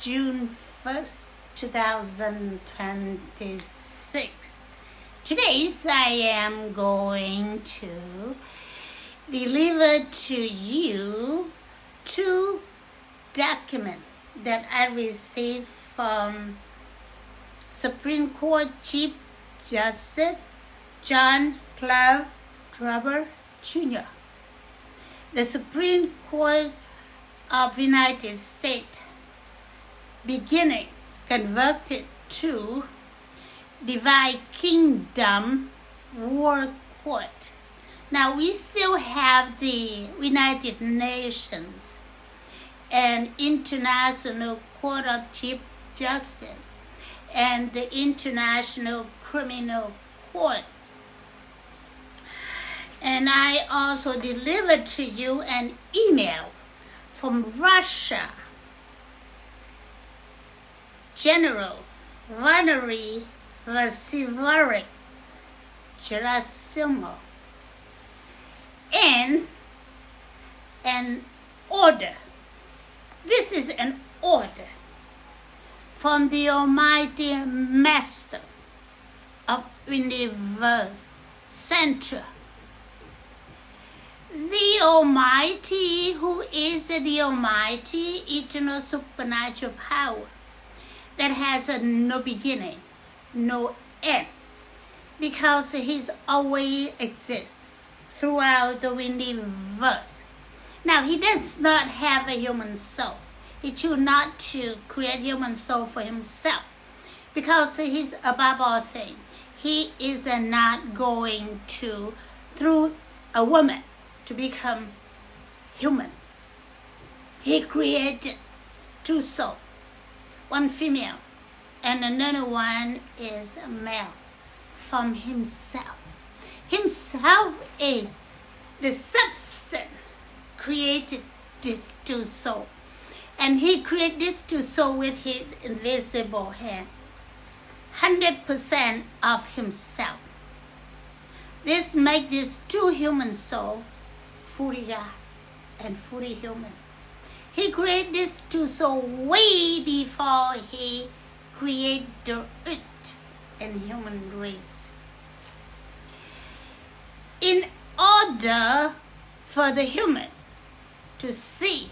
June 1st, 2026. Today I am going to deliver to you two documents that I received from Supreme Court Chief Justice John Clark Trevor Jr. The Supreme Court of the United States beginning converted to Divine Kingdom World Court. Now we still have the United Nations and International Court of Chief Justice and the International Criminal Court. And I also delivered to you an email from Russia, General Valery Vasilevich Gerasimov, and an order. This is an order from the Almighty Master of Universe Center. The Almighty, who is the Almighty eternal supernatural power that has no beginning, no end, because He's always exists throughout the universe. Now, He does not have a human soul. He chose not to create human soul for Himself because He's above all things. He is not going to, through a woman, to become human. He created two souls, one female and another one is a male, from Himself. Himself is the substance created these two souls. And He created these two souls with His invisible hand. 100% of Himself. This makes these two human souls fully God and fully human. He created these two souls way before He created the earth and human race. In order for the human to see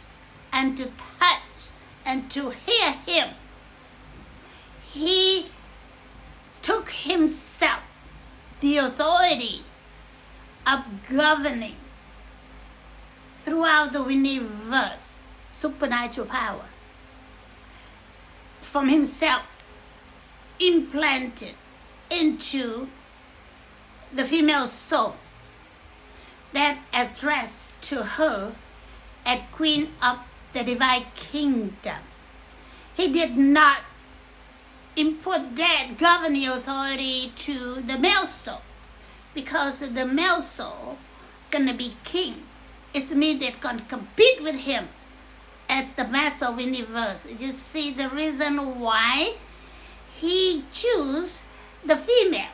and to touch and to hear Him, He took Himself the authority of governing throughout the universe, supernatural power, from Himself implanted into the female soul that addressed to her as Queen of the Divine Kingdom. He did not import that governing authority to the male soul, because the male soul gonna be king. It means they're gonna compete with him at the master of the universe. You see the reason why He chose the female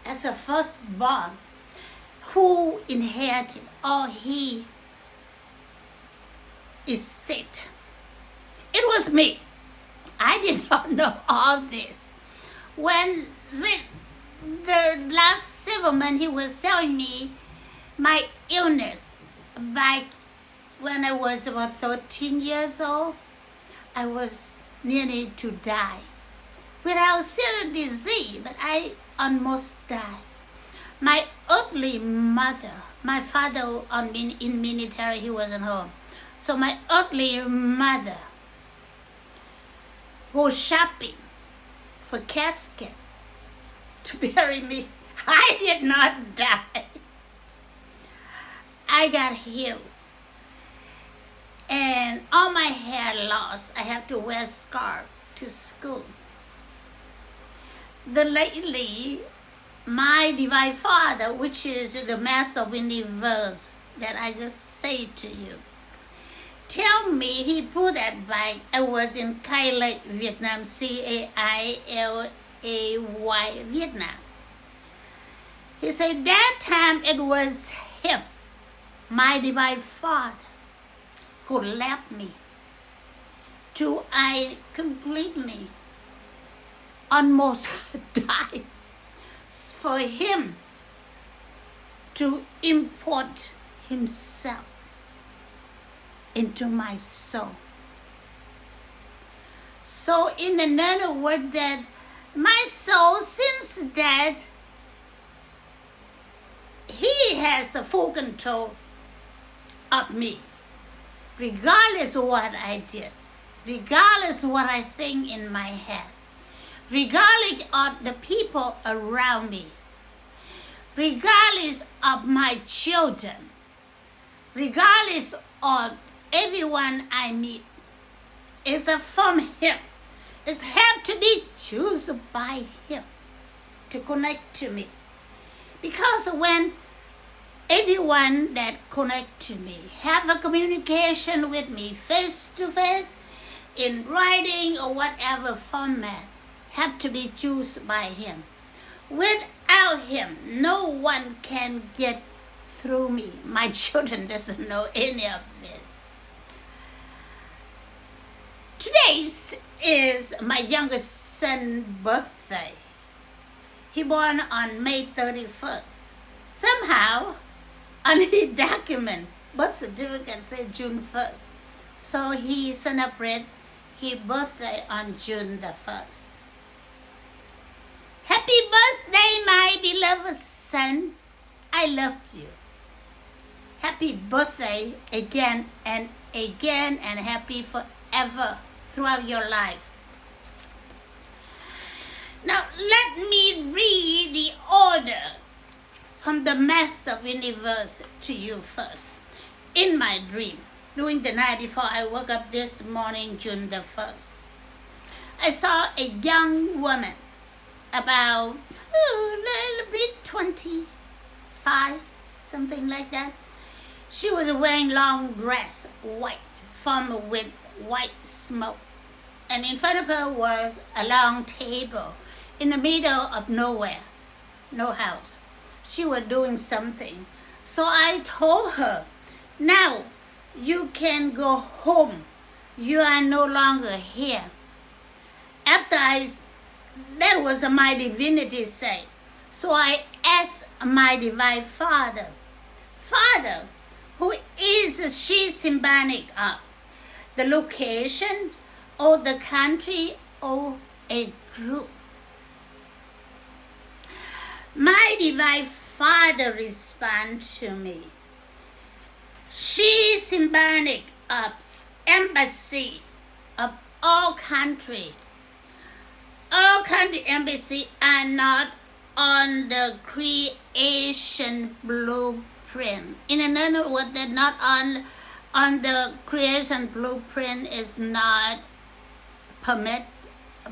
as a firstborn, who inherited all He estate. It was me. I did not know all this. When the last several months, He was telling me my illness. Back when I was about 13 years old, I was nearly to die. Without serious disease, but I almost died. My earthly mother, my father in military, he wasn't home. So my earthly mother was shopping for casket to bury me. I did not die. I got healed. And all my hair lost. I have to wear scarf to school. Lately, my Divine Father, which is the Master of the Universe that I just say to you, tell me He put that back. I was in Cailay, Vietnam, Cailay, Vietnam. He said that time it was Him, my Divine Father, who left me till I completely almost died for him to import himself into my soul. So in another word, that my soul, since that he has the full control of me, regardless of what I did, regardless of what I think in my head, regardless of the people around me, regardless of my children, regardless of everyone I meet, is from him. It have to be chosen by him to connect to me. Because when everyone that connect to me have a communication with me face to face, in writing or whatever format, have to be chosen by him. Without him, no one can get through me. My children doesn't know any of this. Today is my youngest son's birthday. He born on May 31st. Somehow, on his document, birth certificate said June 1st. So he celebrated his birthday on June the 1st. Happy birthday, my beloved son. I love you. Happy birthday again and again, and happy forever throughout your life. Now let me read the order from the Master of the Universe to you first. In my dream, during the night before I woke up this morning, June the 1st, I saw a young woman, about a little bit 25, something like that. She was wearing long dress, white, formed with white smoke. And in front of her was a long table in the middle of nowhere, no house. She was doing something. So I told her, now you can go home. You are no longer here. After that was my divinity say. So I asked my divine Father, Father, who is she symbolic of? The location or the country or a group? My divine Father responded to me. She is symbolic of embassy of all country. All country embassy are not on the creation blueprint. In another word, they're not on the creation blueprint, is not permitted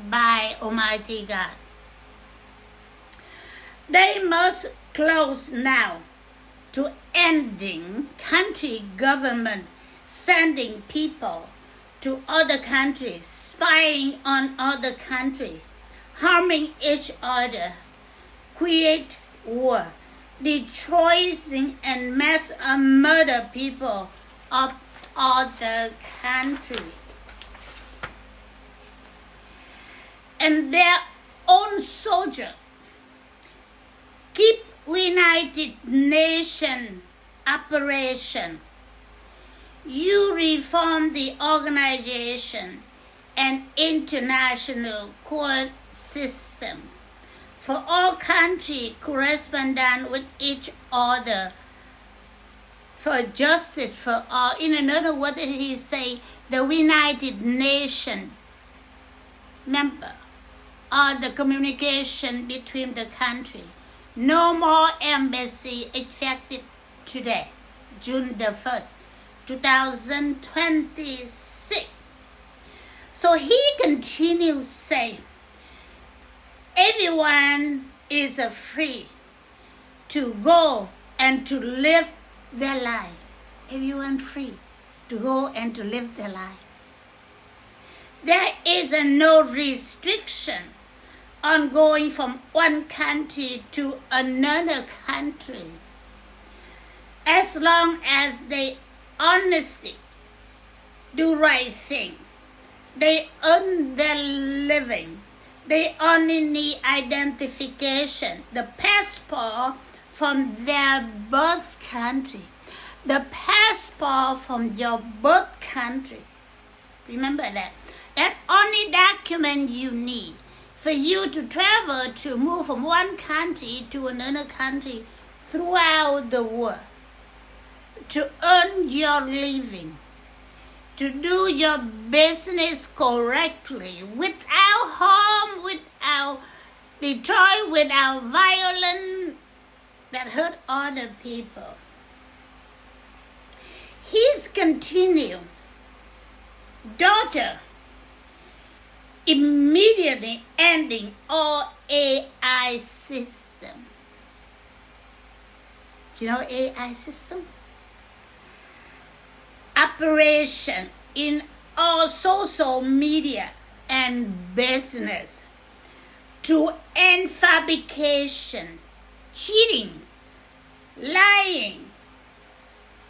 by Almighty God. They must close now to ending country government sending people to other countries, spying on other countries, harming each other, create war, destroying and mass murder people of other countries. And their own soldiers keep United Nations operation. You reform the organization and international court system for all countries correspondent with each other for justice for all. In another word, he say the United Nations member or the communication between the country. No more embassy effective today, June the 1st, 2026. So he continues saying, everyone is free to go and to live their life. Everyone free to go and to live their life. There is no restriction on going from one country to another country, as long as they honestly do right thing, They earn their living. They only need identification, the passport from their birth country, the passport from your birth country. Remember that. That only document you need for you to travel, to move from one country to another country throughout the world, to earn your living, to do your business correctly, without harm, without destroy, without violence that hurt other people. He's continued, daughter, immediately ending all AI system. Do you know AI system? Operation in all social media and business to end fabrication, cheating, lying,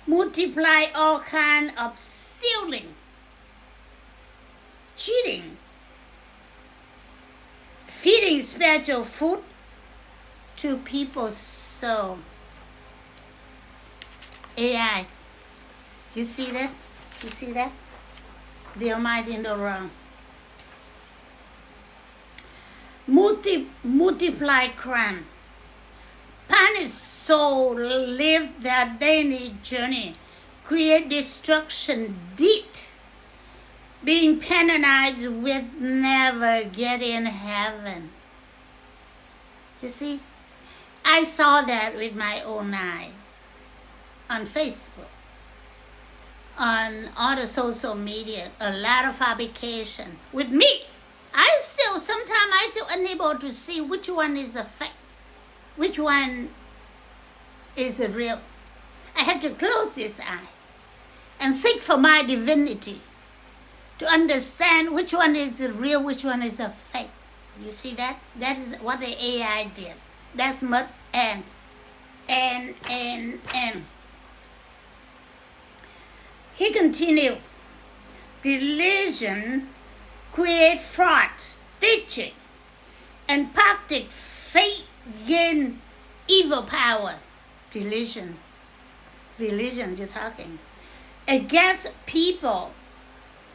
multiply all kinds of stealing, cheating, feeding special food to people's soul. AI. You see that? You see that? The Almighty in the wrong. Multiply crime. Punish soul, live their daily journey. Create destruction, deed. Being penalized with never get in heaven. You see? I saw that with my own eye. On Facebook, on all the social media, a lot of fabrication. With me, sometimes I still unable to see which one is a fake, which one is a real. I have to close this eye and seek for my divinity to understand which one is a real, which one is a fake. You see that? That is what the AI did. That's much and. He continued, religion create fraud, teaching, and practice faith gain evil power. Religion you're talking. Against people,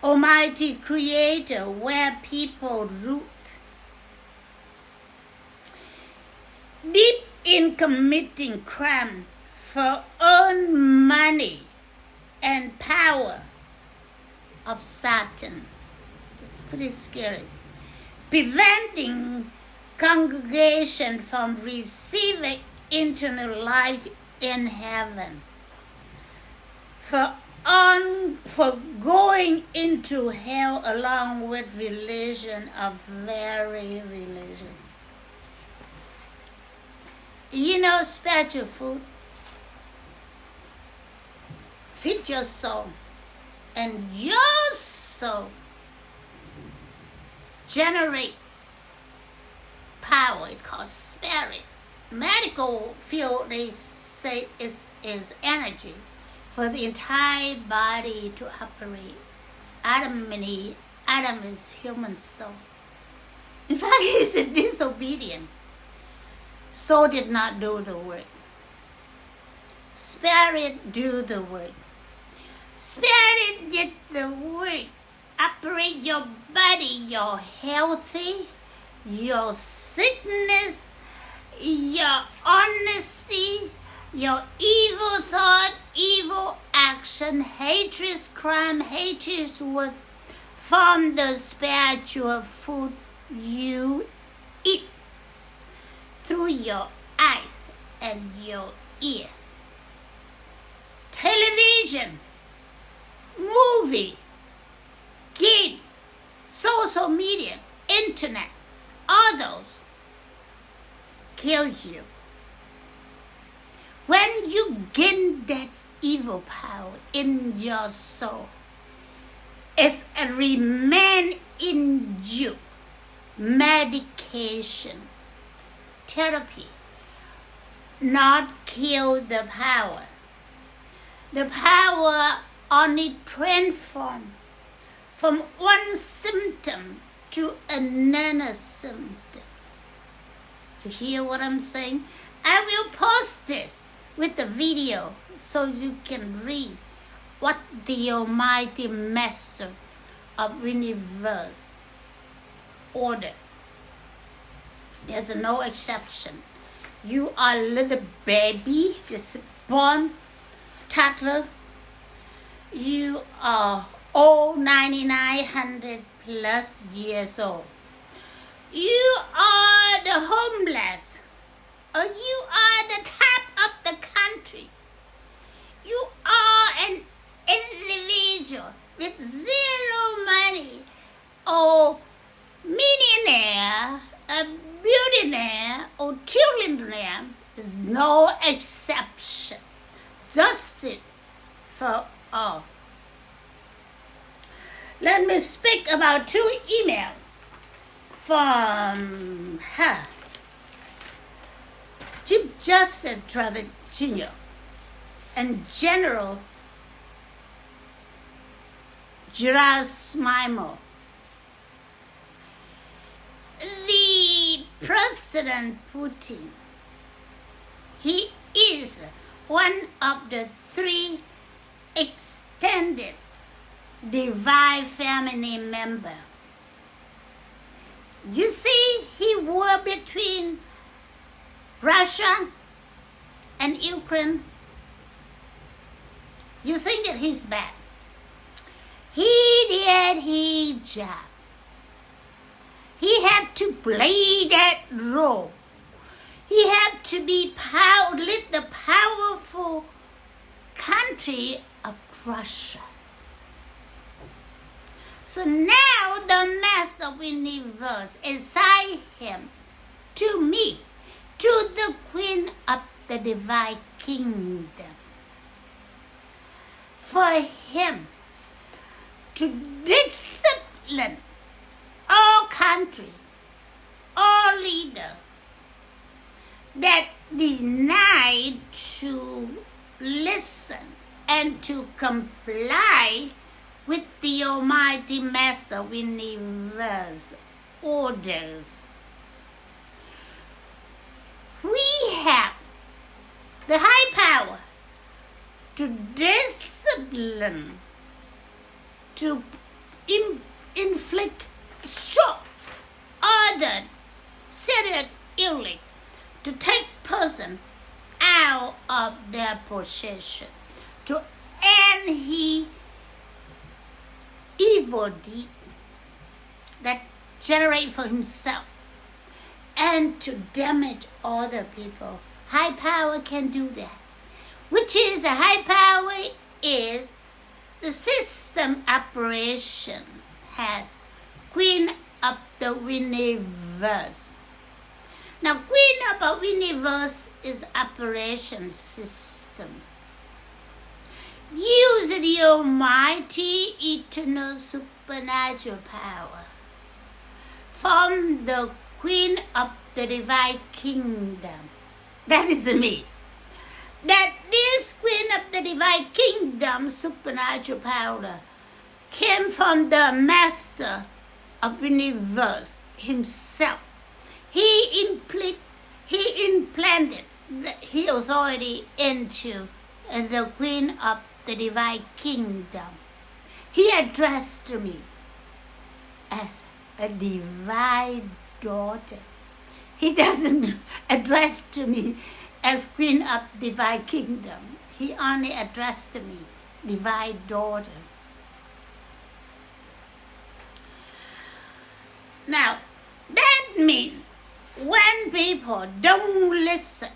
Almighty Creator, where people root. Deep in committing crime for earn money and power of Satan. It's pretty scary. Preventing congregation from receiving eternal life in heaven. For going into hell along with religion of very religion. You know, spiritual food. Feed your soul, and your soul generate power. It calls spirit. Medical field, they say is energy for the entire body to operate. Adam is human soul. In fact, he's disobedient. Soul did not do the work. Spirit do the work. Spirit did the work. Operate your body, your healthy, your sickness, your honesty, your evil thought, evil action, hatred, crime, hatred word from the spiritual food you eat through your eyes and your ear. Television, movie, game, social media, internet, all those kill you. When you gain that evil power in your soul, it's a remain in you. Medication, therapy, not kill the power. The power only transform from one symptom to another symptom. You hear what I'm saying? I will post this with the video so you can read what the Almighty Master of Universe ordered. There's no exception. You are a little baby, just born, toddler. You are all 9,900 plus years old. You are the homeless, or you are the top of the country. You are an individual with zero money, or millionaire, a billionaire, or trillionaire. Is no exception. Justice for all. Let me speak about 2 emails from her. Chief Justice Travis Jr. and General Smirnov. The President Putin, he is one of the 3 extended divine family members. You see, he war between Russia and Ukraine. You think that he's bad. He did his job. He had to play that role. He had to be lead the powerful country of Russia. So now the Master of the Universe assigned him to me, to the Queen of the Divine Kingdom, for him to discipline all country, all leader that denied to listen and to comply with the Almighty Master of the Universe orders. We have the high power to discipline, to inflict shock, ordered, serious illness, to take person out of their possession, to end his evil deed that generate for himself, and to damage other people. High power can do that. Which is, a high power is the system operation has Queen of the Universe. Now, Queen of the Universe is operation system. Use the almighty, eternal, supernatural power from the Queen of the Divine Kingdom. That is me. That this Queen of the Divine Kingdom, supernatural power, came from the Master of the Universe himself. He implanted his authority into the Queen of the Divine Kingdom. He addressed me as a divine daughter. He doesn't address to me as Queen of Divine Kingdom. He only addressed me divine daughter. Now, that means when people don't listen,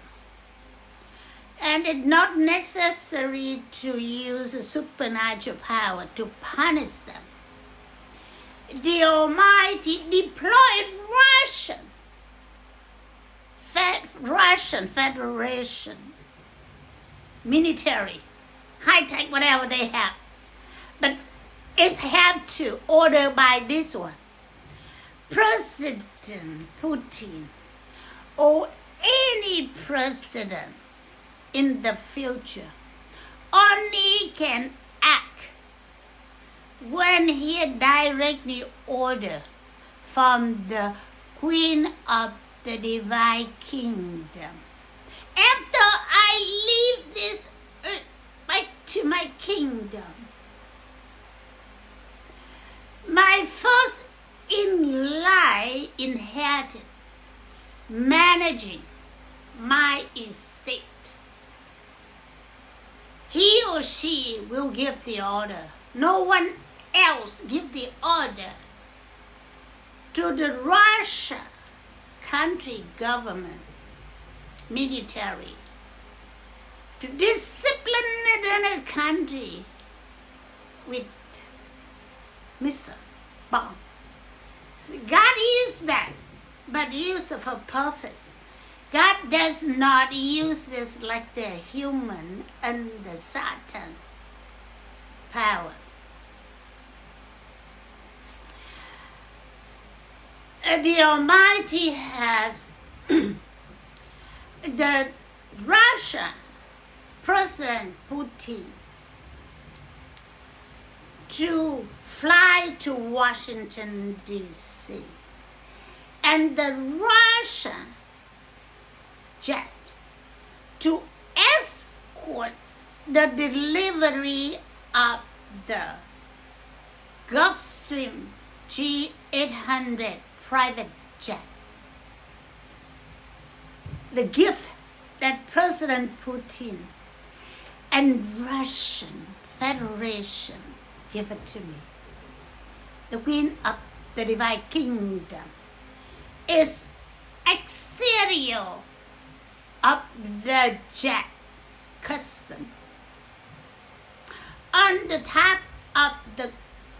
and it's not necessary to use supernatural power to punish them, the Almighty deployed Russian Federation military, high-tech, whatever they have. But it's have to order by this one. President Putin or any president in the future only can act when he directly order from the Queen of the Divine Kingdom. After I leave this earth back to my kingdom, my first in line inherited managing my estate. He or she will give the order. No one else give the order to the Russia country government, military, to discipline the country with missile bomb. See, God used that, but used for purpose. God does not use this like the human and the Satan power. The Almighty has the Russia President Putin to fly to Washington, D.C. and the Russian jet to escort the delivery of the Gulfstream G800 private jet. The gift that President Putin and Russian Federation give it to me. The Queen of the Divine Kingdom is exterior of the jet custom. On the top of the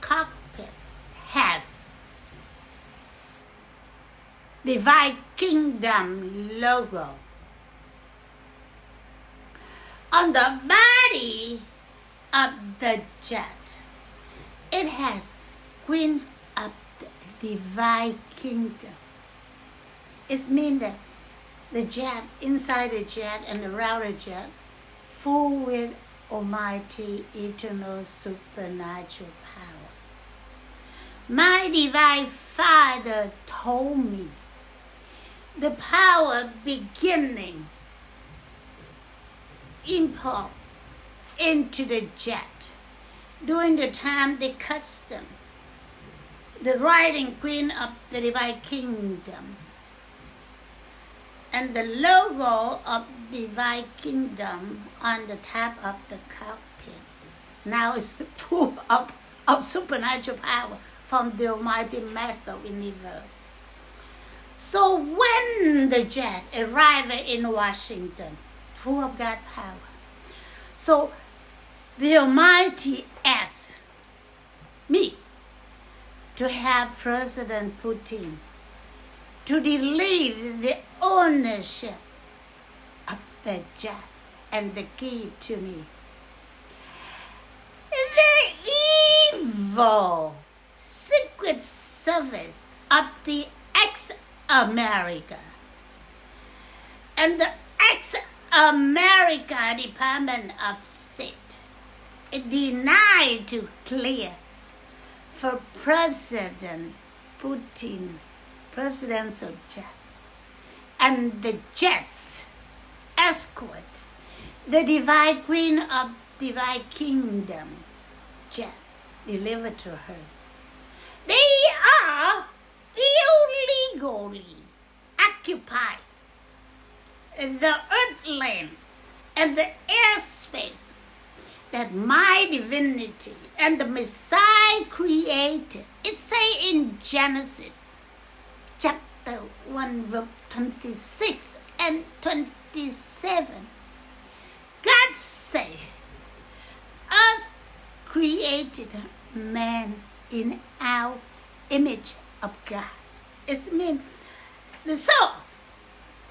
cockpit has Divine Kingdom logo. On the body of the jet, it has Queen of the Divine Kingdom. It means that the jet, inside the jet and around the jet, full with almighty, eternal, supernatural power. My Divine Father told me the power beginning import into the jet during the time the custom, the riding Queen of the Divine Kingdom, and the logo of Divine Kingdom on the top of the cockpit. Now it's full of supernatural power from the Almighty Master of the Universe. So when the jet arrived in Washington, full of God's power, so the Almighty asked me to have President Putin to relieve the ownership of the jet and the key to me. The evil Secret Service of the ex-America and the ex-America Department of State denied to clear for President Putin presidential jet, and the jets escort the Divine Queen of Divine Kingdom jet delivered to her. They are illegally occupy the earthland and the airspace that my divinity and the Messiah created. It say in Genesis chapter 1 verse 26 and 27. God say, us created man in our image of God. It means the soul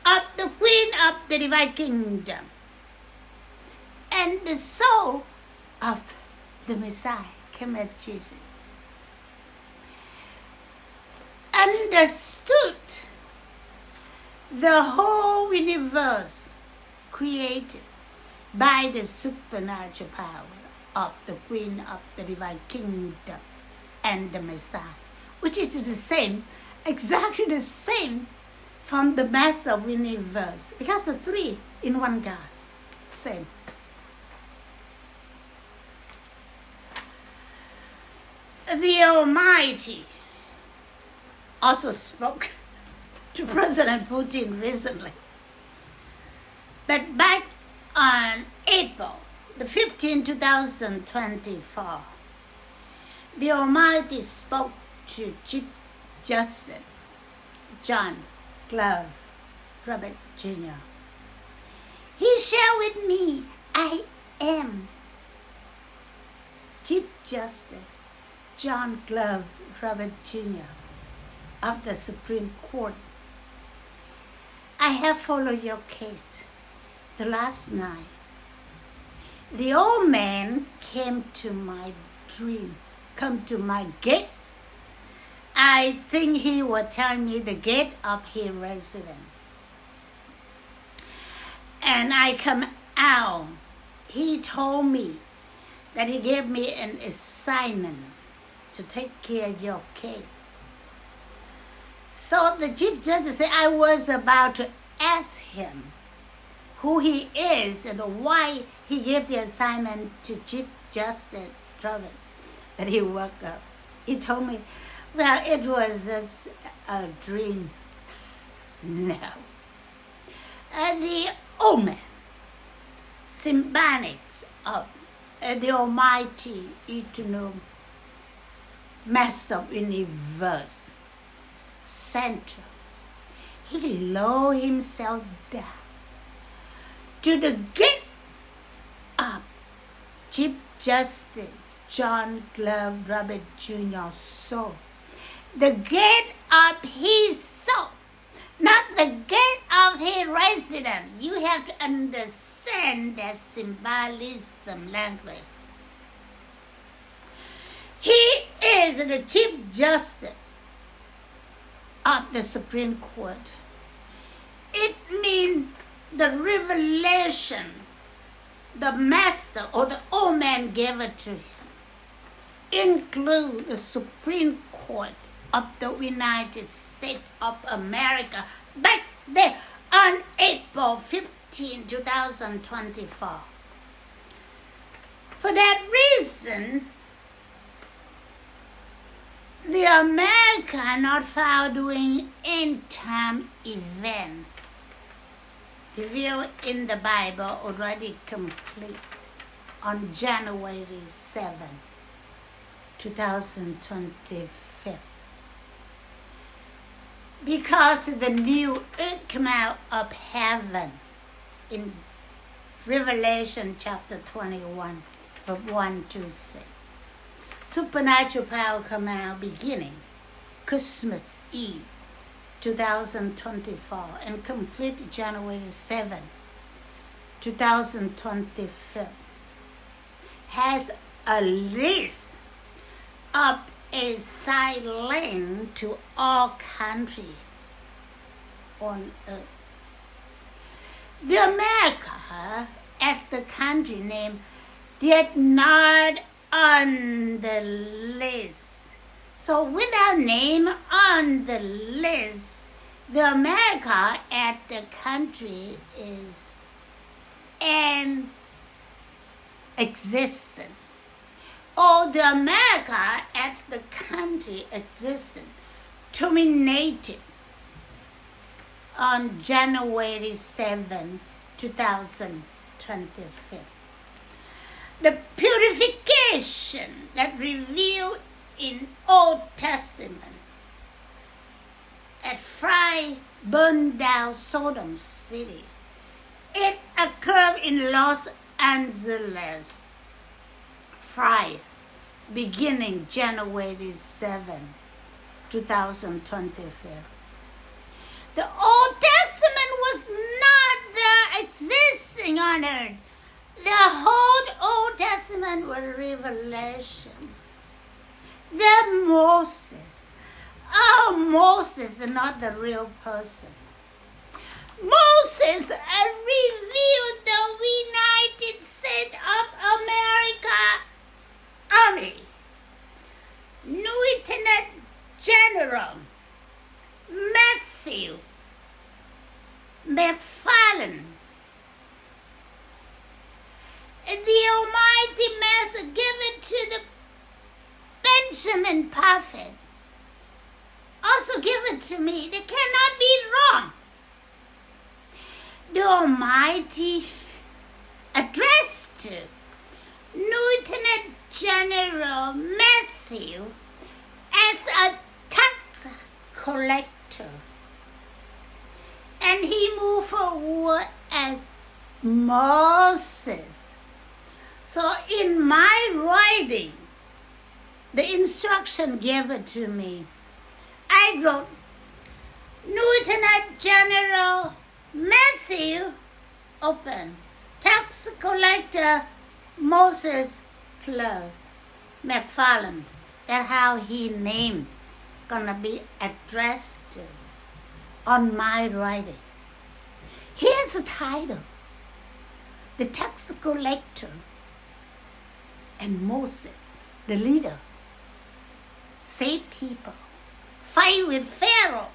of the Queen of the Divine Kingdom and the soul of the Messiah, came as Jesus. Understood the whole universe created by the supernatural power of the Queen of the Divine Kingdom and the Messiah, which is the same, exactly the same from the Master of the Universe, because the three in one God, same. The Almighty also spoke to President Putin recently. But back on April the 15th, 2024, the Almighty spoke to Chief Justice John Glove Robert Jr. He shared with me, I am Chief Justice John Glove Robert Jr. of the Supreme Court. I have followed your case. The last night, the old man came to my dream, come to my gate. I think he will tell me the gate of his residence. And I come out. He told me that he gave me an assignment to take care of your case. So the Chief Justice said, I was about to ask him who he is and why he gave the assignment to Chief Justice Robert that he woke up. He told me, well, it was just a dream. No. The omen, symbolics of the Almighty Eternal Master of the Universe, Center. He lowered himself down to the gate of Chief Justice John Glove Robert Jr. soul. The gate of his soul, not the gate of his residence. You have to understand that symbolism language. He is the Chief Justice of the Supreme Court. It means the revelation the master or the old man gave it to him include the Supreme Court of the United States of America back there on April 15, 2024. For that reason, the America are not found doing end-time event revealed in the Bible already complete on January 7, 2025. Because the new earth came out of heaven in Revelation chapter 21, verse 1 to 6. Supernatural power come out beginning Christmas Eve 2024 and complete January 7, 2025. Has a list of a silent to all countries on earth. The America as the country name did not on the list. So without name on the list, the America at the country is an existent. Or the America at the country existent terminated on January 7, 2025. The purification that revealed in Old Testament at fire burned down Sodom City. It occurred in Los Angeles. Fire beginning January 7, 2025. The Old Testament was not existing on earth. The whole Old Testament was revelation. The Moses. Oh, Moses is not the real person. Moses revealed the United States of America Army. Lieutenant General Matthew McFarlane. The Almighty Master gave it to the Benjamin prophet. Also give it to me. They cannot be wrong. The Almighty addressed Lieutenant General Matthew as a tax collector, and he moved forward as Moses. So in my writing, the instruction given to me, I wrote, Lieutenant General Matthew, open, tax collector Moses, close, McFarlane. That's how he named, gonna be addressed on my writing. Here's the title, the tax collector and Moses, the leader, save people, fight with Pharaoh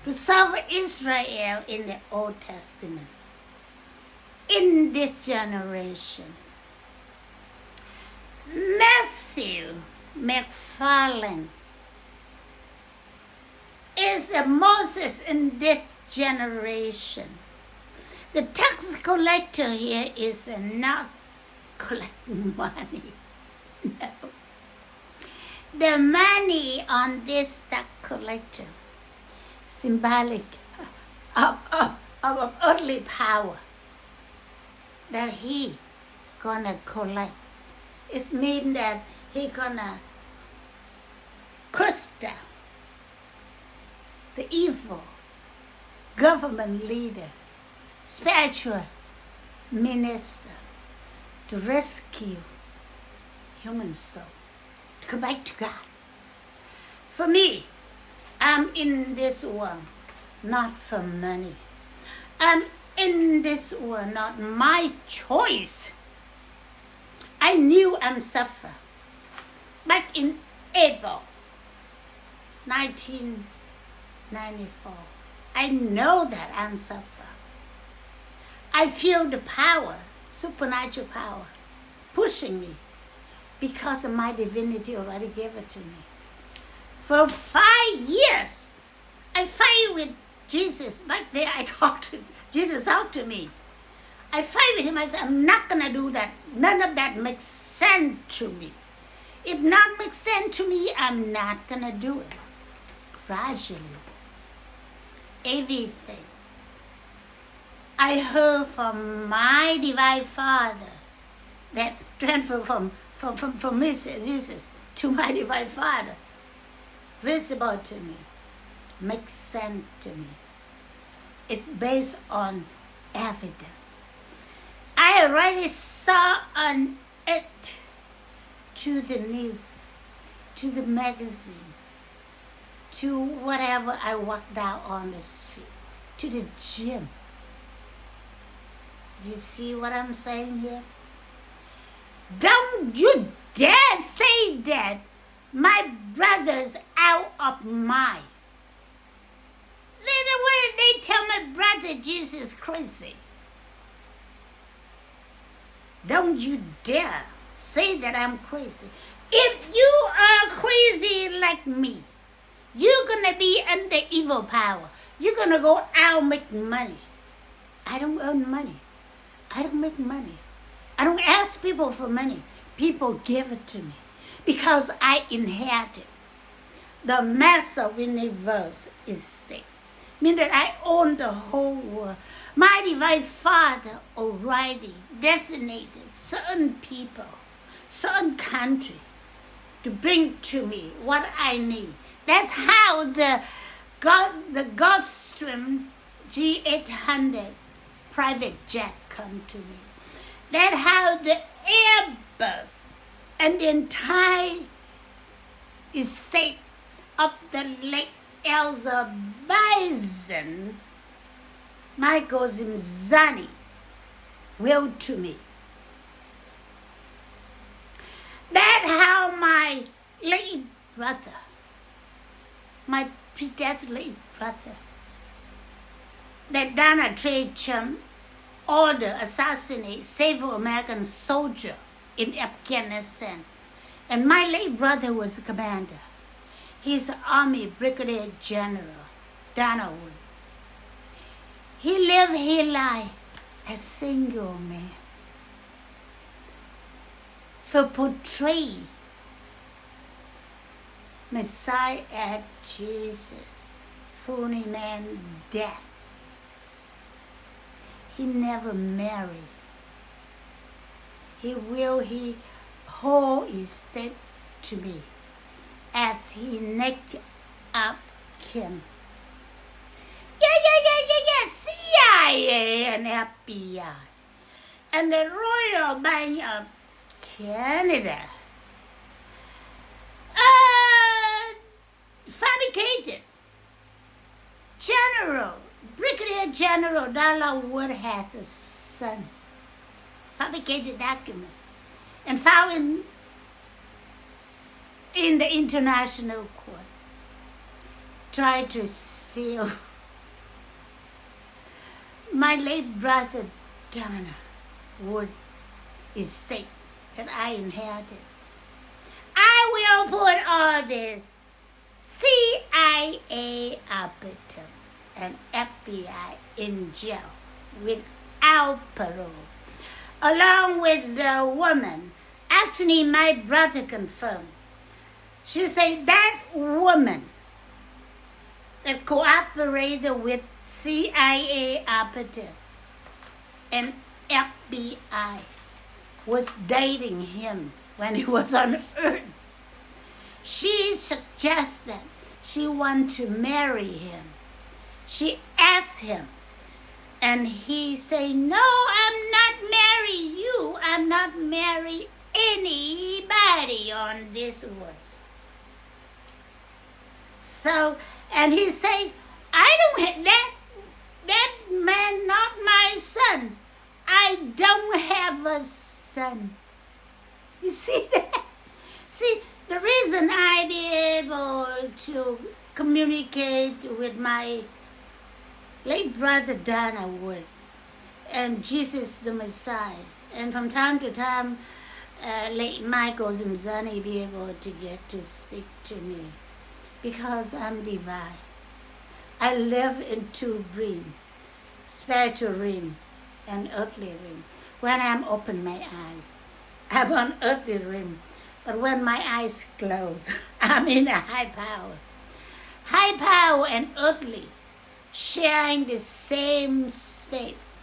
to serve Israel in the Old Testament. In this generation, Matthew McFarlane is a Moses in this generation. The tax collector here is not collecting money. No. The money on this tax collector, symbolic of earthly power that he gonna collect. It means that he gonna crush down the evil government leader, spiritual minister, to rescue human soul, to come back to God. For me, I'm in this world not for money. I'm in this world not my choice. I knew I'm suffer. Back in April 1994, I know that I'm suffer. I feel the power, supernatural power, pushing me because of my divinity already gave it to me. For 5 years, I fight with Jesus. Back there, I talked to Jesus, talked to me. I fight with him. I said, I'm not going to do that. None of that makes sense to me. If not makes sense to me, I'm not going to do it. Gradually, everything I heard from my Divine Father that transferred from Jesus to my Divine Father, visible to me, makes sense to me. It's based on evidence. I already saw on it, to the news, to the magazine, to whatever I walked out on the street, to the gym. You see what I'm saying here? Don't you dare say that my brother's out of mind. They tell my brother Jesus is crazy. Don't you dare say that I'm crazy. If you are crazy like me, you're going to be under evil power. You're going to go out and make money. I don't earn money. I don't make money. I don't ask people for money. People give it to me because I inherited the master universe estate. Meaning that I own the whole world. My Divine Father already designated certain people, certain country to bring to me what I need. That's how the Gulfstream G800 private jet come to me. That's how the Airbus and the entire estate of the Lake Elsa Bison Michael Zimzani willed to me. That's how my late brother, my pre-death late brother, that Donald Trump ordered assassinate several American soldiers in Afghanistan. And my late brother was the commander. He's Army Brigadier General Donald. He lived his life as single man for portray Messiah Jesus, fully man death. He never married. He whole estate to me as he naked up kin. Yeah, CIA and FBI and the Royal Bank of Canada fabricated Brigadier General Donald Wood has a son. Fabricated document and filed in the international court. Tried to seal my late brother Donald Wood estate that I inherited. I will put all this CIA operative and FBI in jail without parole, along with the woman. Actually, my brother confirmed. She said that woman that cooperated with CIA operative and FBI was dating him when he was on Earth. She suggested she wanted to marry him. She asked him, and he said, "No, I'm not marry you. I'm not marry anybody on this world." So, and he said, "I don't have that man, not my son. I don't have a son." You see that? See, the reason I be able to communicate with my late brother Donald Wood and Jesus the Messiah, and from time to time, late Michael Zimzani be able to get to speak to me, because I'm divine. I live in two realms, spiritual realm and earthly realm. When I'm open my eyes, I'm on earthly realm. But when my eyes close, I'm in a high power. High power and earthly sharing the same space.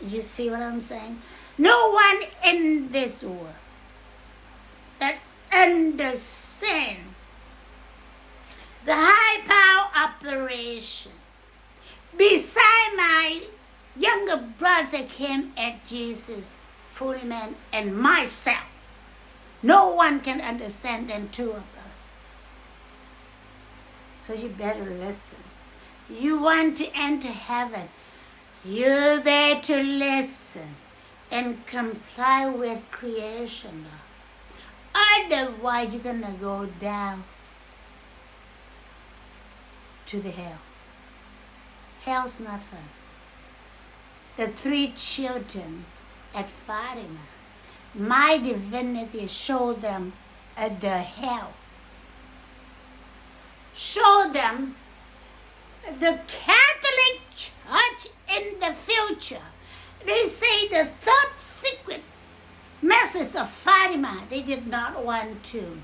You see what I'm saying? No one in this world that understands the high power operation. Beside my younger brother came at Jesus, fully man, and myself. No one can understand than two of us. So you better listen. You want to enter heaven, you better listen and comply with creation law. Otherwise, you're going to go down to the hell. Hell's not fun. The 3 children at Fatima, my divinity showed them at the hell. Show them the Catholic Church in the future. They say the 3rd secret message of Fatima they did not want to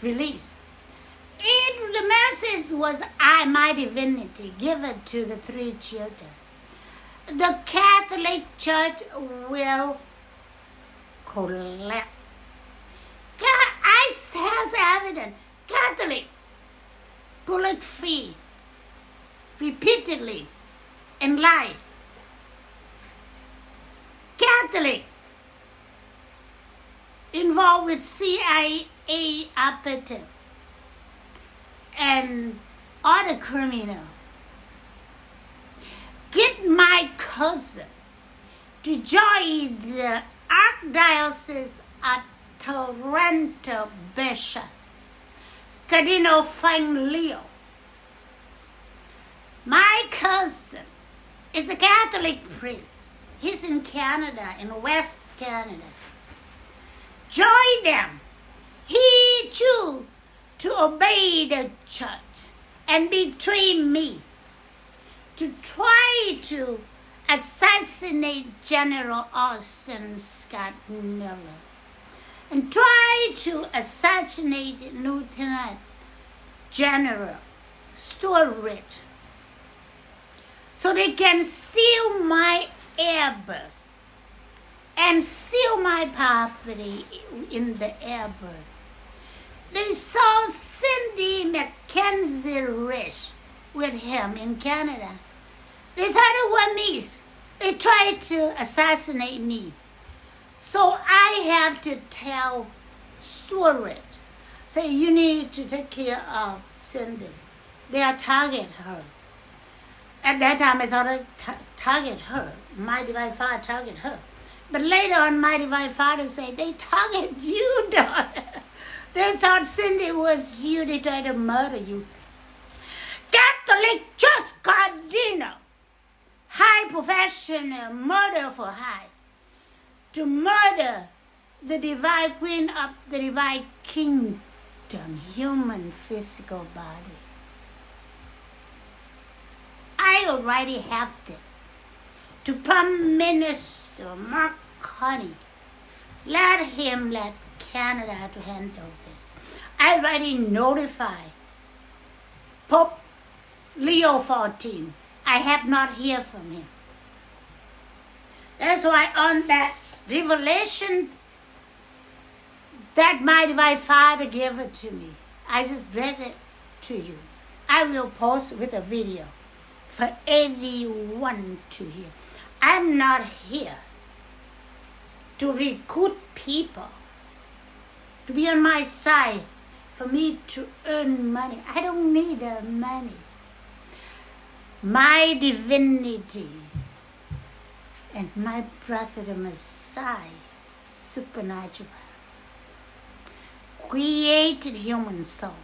release. The message was, my divinity, given to the 3 children. The Catholic Church will collapse. I have evidence. Catholic collect free, repeatedly, and lie. Catholic involved with CIA operative and other criminal cousin to join the Archdiocese of Toronto Bishop, Cardinal Frank Leo. My cousin is a Catholic priest. He's in Canada, in West Canada. Join them. He chose to obey the church and betray me, to try to assassinate General Austin Scott Miller, and try to assassinate Lieutenant General Stuarts, so they can steal my airbus and steal my property in the airbus. They saw Cindy Mackenzie Risch with him in Canada. They thought it was me. They tried to assassinate me. So I have to tell Stuarts, say, you need to take care of Cindy. They are target her. At that time, I thought I'd target her. My Divine Father target her. But later on, my Divine Father said, they target you, daughter. They thought Cindy was you. They tried to murder you. Catholic Church Cardinal, high professional, murder for hire, to murder the divine queen of the divine kingdom, human physical body. I already have this. To Prime Minister Mark Carney, let Canada to handle this. I already notified Pope Leo XIV. I have not heard from him. That's why on that revelation that my Divine Father gave it to me, I just read it to you. I will post with a video for everyone to hear. I'm not here to recruit people to be on my side for me to earn money. I don't need the money. My divinity and my brother, the Messiah, supernatural power, created human soul.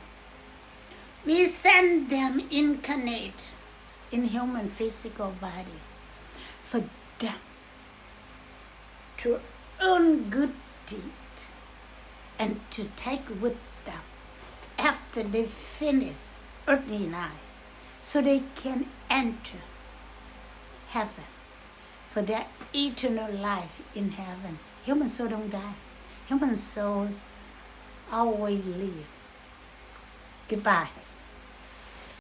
We send them incarnate in human physical body for them to earn good deed and to take with them after they finish earthly life, so they can enter heaven for their eternal life in heaven. Human souls don't die. Human souls always live. Goodbye.